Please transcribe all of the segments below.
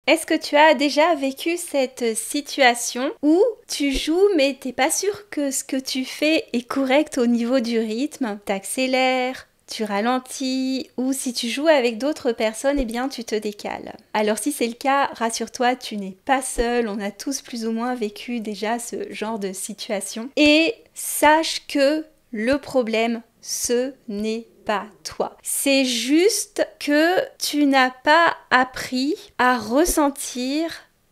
Est-ce que tu as déjà vécu cette situation où tu joues mais t'es pas sûr que ce que tu fais est correct au niveau du rythme? T'accélères, tu ralentis ou si tu joues avec d'autres personnes, eh bien tu te décales. Alors si c'est le cas, rassure-toi, tu n'es pas seul, on a tous plus ou moins vécu déjà ce genre de situation. Et sache que le problème, ce n'est pas toi. C'est juste que tu n'as pas appris à ressentir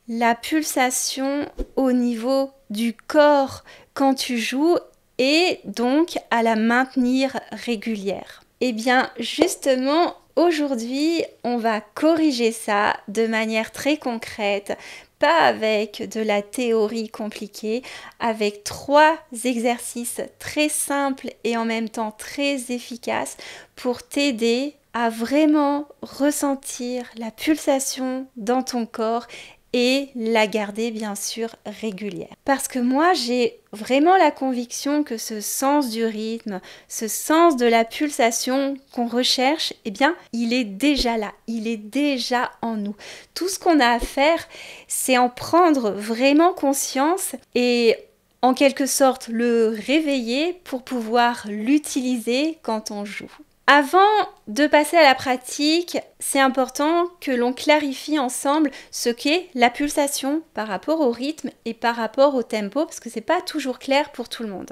la pulsation au niveau du corps quand tu joues et donc à la maintenir régulière. Eh bien, justement, aujourd'hui, on va corriger ça de manière très concrète, pas avec de la théorie compliquée, avec 3 exercices très simples et en même temps très efficaces pour t'aider à vraiment ressentir la pulsation dans ton corps et la garder bien sûr régulière. Parce que moi j'ai vraiment la conviction que ce sens du rythme, ce sens de la pulsation qu'on recherche, eh bien il est déjà là, il est déjà en nous. Tout ce qu'on a à faire, c'est en prendre vraiment conscience et en quelque sorte le réveiller pour pouvoir l'utiliser quand on joue. Avant de passer à la pratique, c'est important que l'on clarifie ensemble ce qu'est la pulsation par rapport au rythme et par rapport au tempo, parce que c'est pas toujours clair pour tout le monde.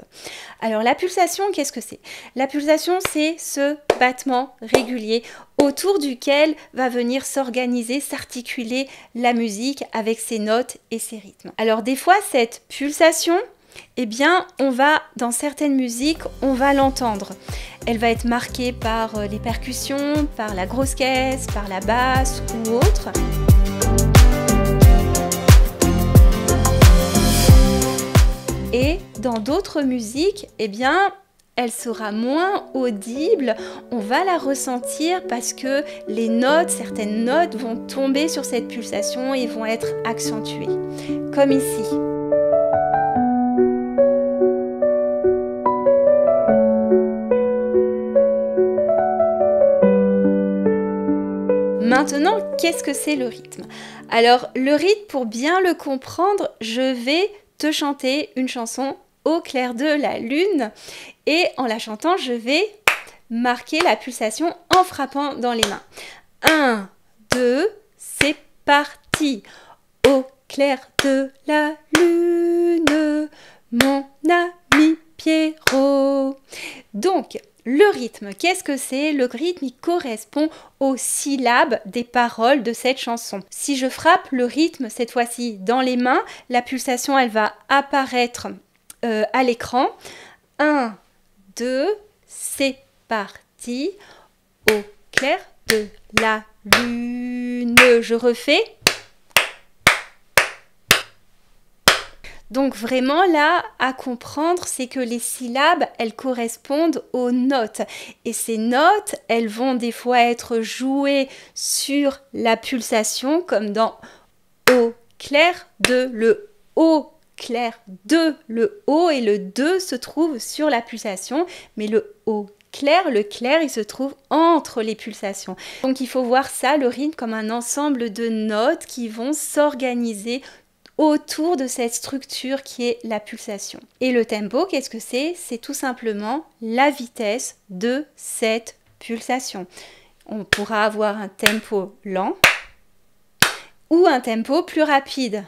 Alors la pulsation, qu'est-ce que c'est? La pulsation, c'est ce battement régulier autour duquel va venir s'organiser, s'articuler la musique avec ses notes et ses rythmes. Alors des fois, cette pulsation, eh bien, dans certaines musiques, on va l'entendre. Elle va être marquée par les percussions, par la grosse caisse, par la basse ou autre. Et dans d'autres musiques, eh bien, elle sera moins audible, on va la ressentir parce que les notes, certaines notes vont tomber sur cette pulsation et vont être accentuées, comme ici. Maintenant, qu'est-ce que c'est le rythme? Alors, le rythme, pour bien le comprendre, je vais te chanter une chanson au clair de la lune et en la chantant, je vais marquer la pulsation en frappant dans les mains. 1, 2, c'est parti! Au clair de la lune, mon ami Pierrot. Donc, le rythme, qu'est-ce que c'est? Le rythme, il correspond aux syllabes des paroles de cette chanson. Si je frappe le rythme, cette fois-ci dans les mains, la pulsation, elle va apparaître à l'écran. 1, 2, c'est parti. Au clair de la lune. Je refais. Donc vraiment là, à comprendre, c'est que les syllabes, elles correspondent aux notes. Et ces notes, elles vont des fois être jouées sur la pulsation, comme dans au clair de, le au clair de, le O et le 2 se trouve sur la pulsation, mais le clair, il se trouve entre les pulsations. Donc il faut voir ça, le rythme, comme un ensemble de notes qui vont s'organiser autour de cette structure qui est la pulsation. Et le tempo, qu'est-ce que c'est? C'est tout simplement la vitesse de cette pulsation. On pourra avoir un tempo lent ou un tempo plus rapide.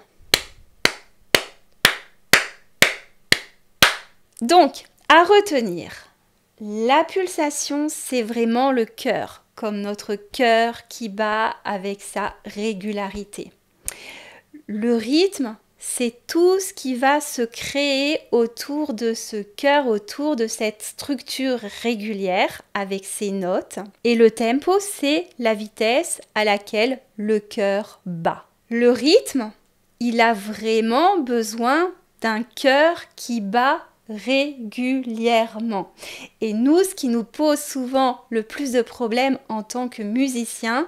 Donc, à retenir, la pulsation, c'est vraiment le cœur, comme notre cœur qui bat avec sa régularité. Le rythme, c'est tout ce qui va se créer autour de ce cœur, autour de cette structure régulière avec ses notes. Et le tempo, c'est la vitesse à laquelle le cœur bat. Le rythme, il a vraiment besoin d'un cœur qui bat régulièrement. Et nous, ce qui nous pose souvent le plus de problèmes en tant que musiciens,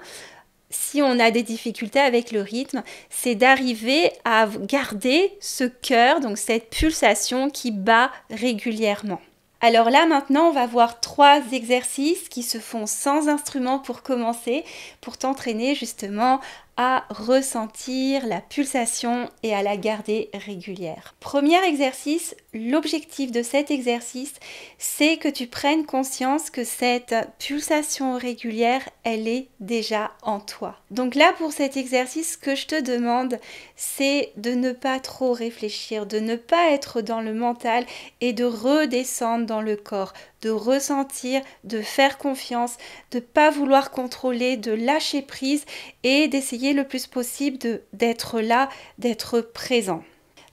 si on a des difficultés avec le rythme, c'est d'arriver à garder ce cœur, donc cette pulsation qui bat régulièrement. Alors là, maintenant, on va voir 3 exercices qui se font sans instrument pour commencer, pour t'entraîner justement à ressentir la pulsation et à la garder régulière. Premier exercice, l'objectif de cet exercice, c'est que tu prennes conscience que cette pulsation régulière, elle est déjà en toi. Donc là, pour cet exercice, ce que je te demande, c'est de ne pas trop réfléchir, de ne pas être dans le mental et de redescendre dans le corps, de ressentir, de faire confiance, de ne pas vouloir contrôler, de lâcher prise et d'essayer le plus possible d'être là, d'être présent.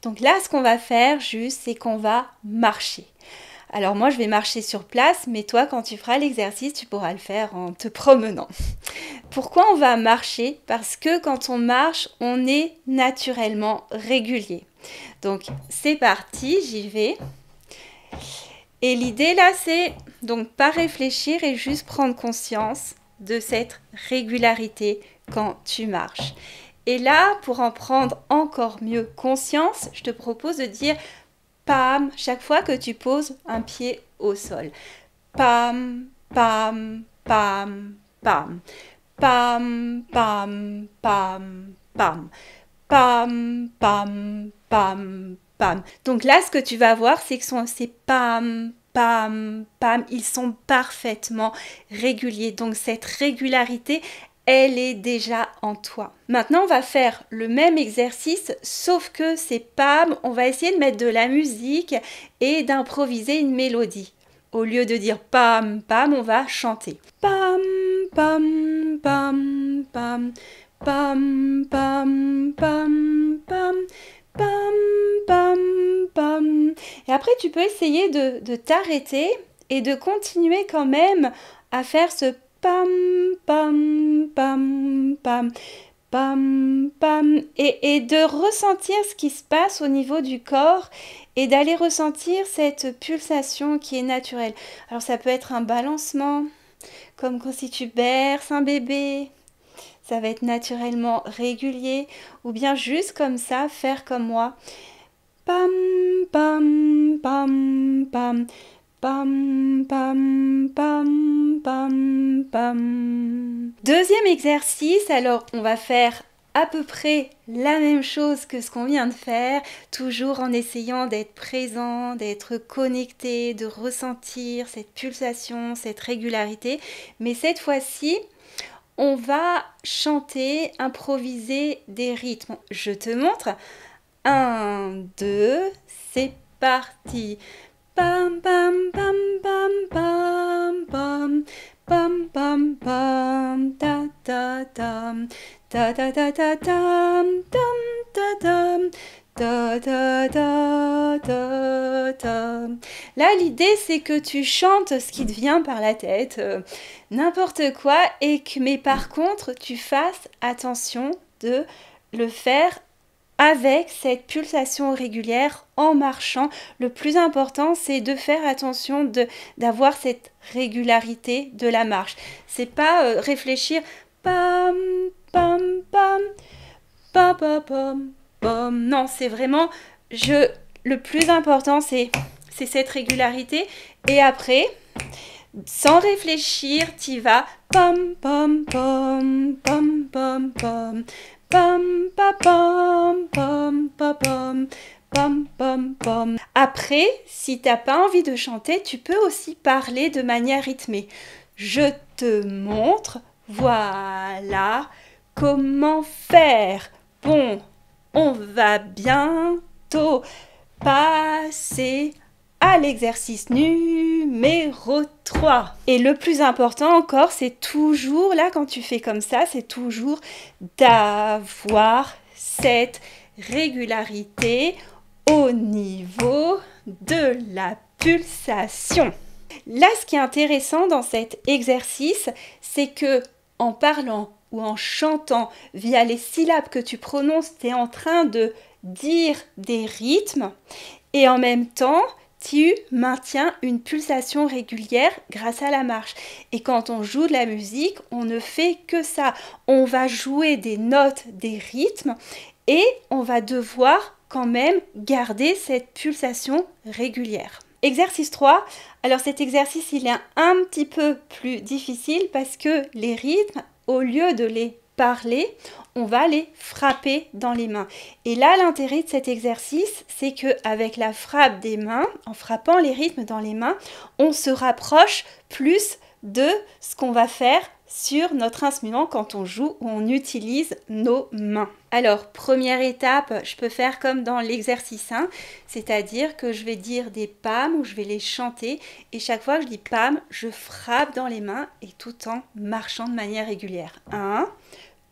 Donc là, ce qu'on va faire juste, c'est qu'on va marcher. Alors moi, je vais marcher sur place, mais toi, quand tu feras l'exercice, tu pourras le faire en te promenant. Pourquoi on va marcher? Parce que quand on marche, on est naturellement régulier. Donc c'est parti, j'y vais. Et l'idée là, c'est donc pas réfléchir et juste prendre conscience de cette régularité quand tu marches. Et là, pour en prendre encore mieux conscience, je te propose de dire pam chaque fois que tu poses un pied au sol. Pam, pam, pam, pam. Pam, pam, pam, pam. Pam, pam, pam, pam. Donc là, ce que tu vas voir, c'est que ces pam, pam, pam, ils sont parfaitement réguliers. Donc cette régularité, elle est déjà en toi. Maintenant, on va faire le même exercice, sauf que c'est pam, on va essayer de mettre de la musique et d'improviser une mélodie. Au lieu de dire pam, pam, on va chanter. Pam, pam, pam, pam. Pam, pam, pam, pam, pam, pam, pam. Et après, tu peux essayer de t'arrêter et de continuer quand même à faire ce pam, pam, pam, pam, pam, pam. Et de ressentir ce qui se passe au niveau du corps et d'aller ressentir cette pulsation qui est naturelle. Alors, ça peut être un balancement, comme quand si tu berces un bébé. Ça va être naturellement régulier ou bien juste comme ça, faire comme moi. Pam, pam, pam, pam, pam, pam, pam, pam, pam. Deuxième exercice, alors on va faire à peu près la même chose que ce qu'on vient de faire, toujours en essayant d'être présent, d'être connecté, de ressentir cette pulsation, cette régularité. Mais cette fois-ci, on va chanter, improviser des rythmes. Je te montre. 1, 2, c'est parti. Pam, pam, pam, pam, pam, pam, pam, pam, pam, ta, ta, tam, ta, ta, ta, ta, tam, tam, ta, tam. Ta, ta, ta, ta, ta. Là, l'idée, c'est que tu chantes ce qui te vient par la tête, n'importe quoi, mais par contre, tu fasses attention de le faire avec cette pulsation régulière en marchant. Le plus important, c'est de faire attention d'avoir cette régularité de la marche. C'est pas réfléchir pam, pam, pam, pam, pam, pam. Non, c'est vraiment, le plus important, c'est cette régularité. Et après, sans réfléchir, tu vas pam, pam, pam, pam, pam, pam, pam, pam, pam, pam, pam, pam, pam. Après, si t'as pas envie de chanter, tu peux aussi parler de manière rythmée. Je te montre, voilà, comment faire. Bon, on va bientôt passer à l'exercice numéro 3. Et le plus important encore, c'est toujours, là quand tu fais comme ça, c'est toujours d'avoir cette régularité au niveau de la pulsation. Là, ce qui est intéressant dans cet exercice, c'est que en parlant ou en chantant via les syllabes que tu prononces, tu es en train de dire des rythmes et en même temps, tu maintiens une pulsation régulière grâce à la marche. Et quand on joue de la musique, on ne fait que ça. On va jouer des notes, des rythmes et on va devoir quand même garder cette pulsation régulière. Exercice 3. Alors cet exercice, il est un petit peu plus difficile parce que les rythmes, au lieu de les parler, on va les frapper dans les mains. Et là, l'intérêt de cet exercice, c'est qu'avec la frappe des mains, en frappant les rythmes dans les mains, on se rapproche plus de ce qu'on va faire sur notre instrument quand on joue ou on utilise nos mains. Alors, première étape, je peux faire comme dans l'exercice 1, c'est-à-dire que je vais dire des pam ou je vais les chanter et chaque fois que je dis pam, je frappe dans les mains et tout en marchant de manière régulière. 1,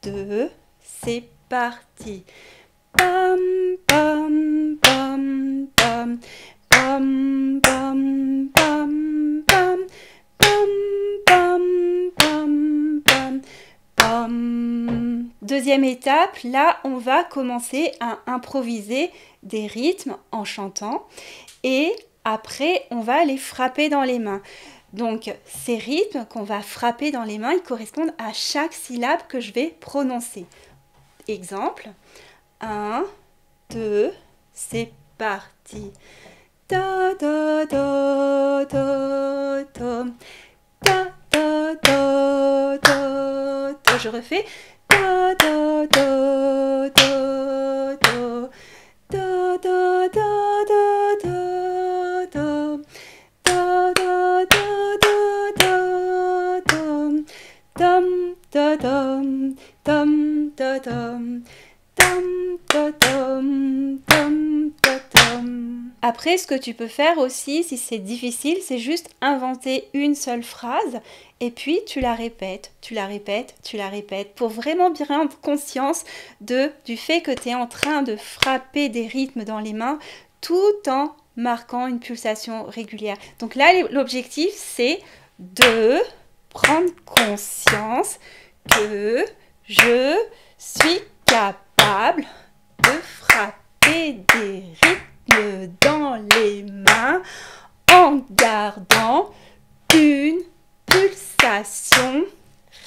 2, c'est parti. Pam, pam, pam, pam, pam, pam, pam, pam. Deuxième étape, là on va commencer à improviser des rythmes en chantant et après on va les frapper dans les mains. Donc ces rythmes qu'on va frapper dans les mains, ils correspondent à chaque syllabe que je vais prononcer. Exemple, 1, 2, c'est parti. Da da da da da. Da da da da da. Je refais. Da da da da da. Da da da da da da. Da da da da da da. Dum da dum dum da dum. Dum da dum dum da dum. Après, ce que tu peux faire aussi, si c'est difficile, c'est juste inventer une seule phrase et puis tu la répètes, tu la répètes, tu la répètes pour vraiment bien prendre conscience du fait que tu es en train de frapper des rythmes dans les mains tout en marquant une pulsation régulière. Donc là, l'objectif, c'est de prendre conscience que je suis capable de frapper des rythmes dans les mains en gardant une pulsation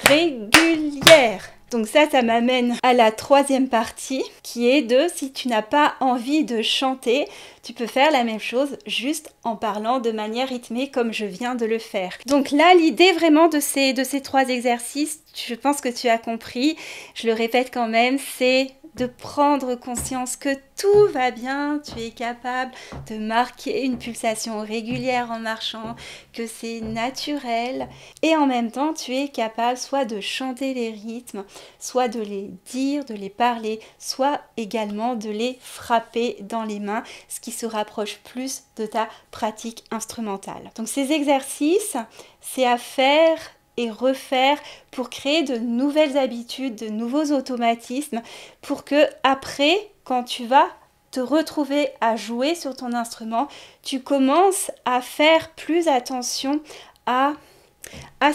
régulière. Donc ça m'amène à la troisième partie qui est si tu n'as pas envie de chanter, tu peux faire la même chose juste en parlant de manière rythmée comme je viens de le faire. Donc là, l'idée vraiment de ces 3 exercices, je pense que tu as compris, je le répète quand même, c'est de prendre conscience que tout va bien, tu es capable de marquer une pulsation régulière en marchant, que c'est naturel et en même temps tu es capable soit de chanter les rythmes, soit de les dire, de les parler, soit également de les frapper dans les mains, ce qui se rapproche plus de ta pratique instrumentale. Donc ces exercices, c'est à faire et refaire pour créer de nouvelles habitudes, de nouveaux automatismes pour que après, quand tu vas te retrouver à jouer sur ton instrument, tu commences à faire plus attention à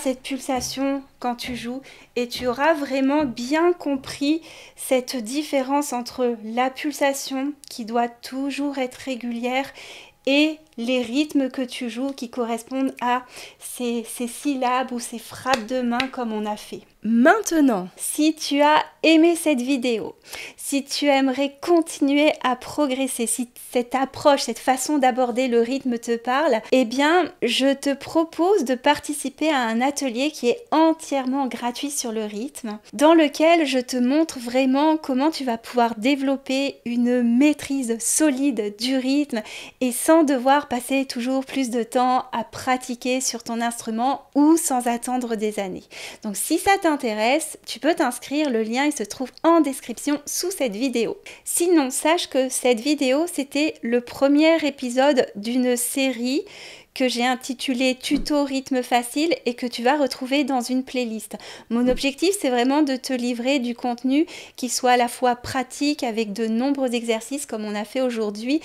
cette pulsation quand tu joues et tu auras vraiment bien compris cette différence entre la pulsation qui doit toujours être régulière et les rythmes que tu joues qui correspondent à ces syllabes ou ces frappes de main comme on a fait. Maintenant, si tu as aimé cette vidéo, si tu aimerais continuer à progresser, si cette approche, cette façon d'aborder le rythme te parle, eh bien, je te propose de participer à un atelier qui est entièrement gratuit sur le rythme, dans lequel je te montre vraiment comment tu vas pouvoir développer une maîtrise solide du rythme et sans devoir passer toujours plus de temps à pratiquer sur ton instrument ou sans attendre des années. Donc si ça t'intéresse, tu peux t'inscrire, le lien il se trouve en description sous cette vidéo. Sinon, sache que cette vidéo c'était le premier épisode d'une série que j'ai intitulé Tuto rythme facile et que tu vas retrouver dans une playlist. Mon objectif, c'est vraiment de te livrer du contenu qui soit à la fois pratique avec de nombreux exercices comme on a fait aujourd'hui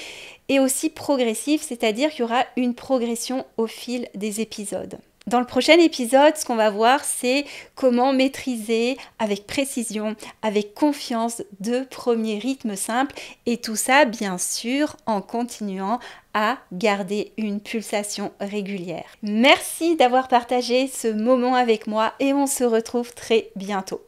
et aussi progressif, c'est-à-dire qu'il y aura une progression au fil des épisodes. Dans le prochain épisode, ce qu'on va voir, c'est comment maîtriser avec précision, avec confiance, de premiers rythmes simples et tout ça, bien sûr, en continuant à garder une pulsation régulière. Merci d'avoir partagé ce moment avec moi et on se retrouve très bientôt.